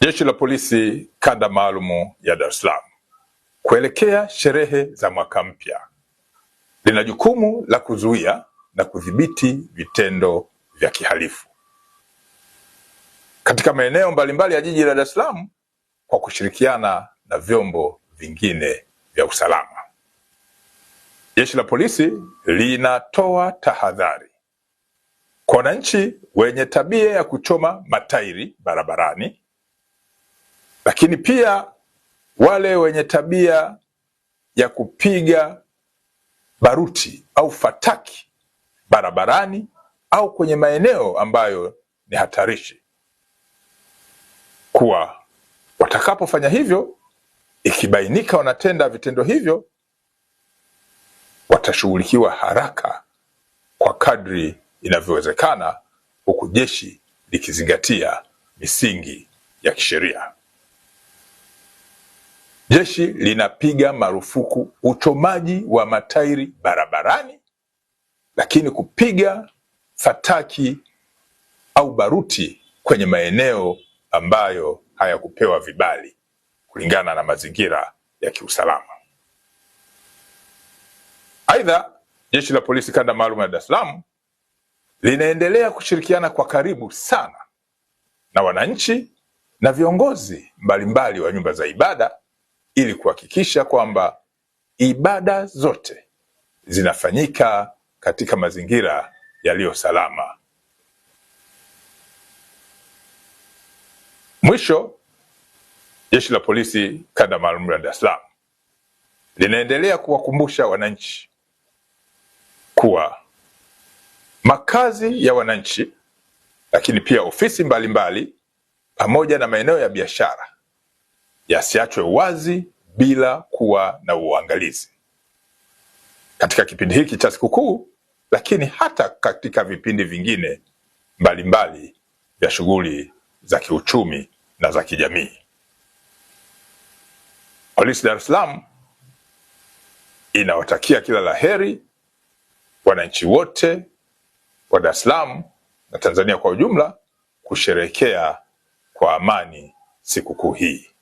Jeshi la Polisi Kanda Maalumu ya Dar es Salaam kuelekea sherehe za mwaka mpya lina jukumu la kuzuia na kudhibiti vitendo vya kihalifu katika maeneo mbalimbali ya jiji la Dar es Salaam kwa kushirikiana na vyombo vingine vya usalama. Jeshi la Polisi linatoa tahadhari kwa wananchi wenye tabia ya kuchoma matairi barabarani, lakini pia wale wenye tabia ya kupiga baruti au fataki barabarani au kwenye maeneo ambayo ni hatarishi, kuwa watakapofanya hivyo, ikibainika wanatenda vitendo hivyo, watashughulikiwa haraka kwa kadri inavyowezekana, huku jeshi likizingatia misingi ya kisheria. Jeshi linapiga marufuku uchomaji wa matairi barabarani, lakini kupiga fataki au baruti kwenye maeneo ambayo hayakupewa vibali kulingana na mazingira ya kiusalama. Aidha, Jeshi la Polisi Kanda Maalum ya Dar es Salaam linaendelea kushirikiana kwa karibu sana na wananchi na viongozi mbalimbali wa nyumba za ibada ili kuhakikisha kwamba ibada zote zinafanyika katika mazingira yaliyo salama. Mwisho, Jeshi la Polisi Kanda Maalum ya Dar es Salaam linaendelea kuwakumbusha wananchi kuwa makazi ya wananchi, lakini pia ofisi mbalimbali pamoja na maeneo ya biashara yasiachwe wazi bila kuwa na uangalizi katika kipindi hiki cha sikukuu, lakini hata katika vipindi vingine mbalimbali vya shughuli za kiuchumi na za kijamii. Polisi Dar es Salaam inawatakia kila la heri wananchi wote wa Dar es Salaam na Tanzania kwa ujumla kusherehekea kwa amani sikukuu hii.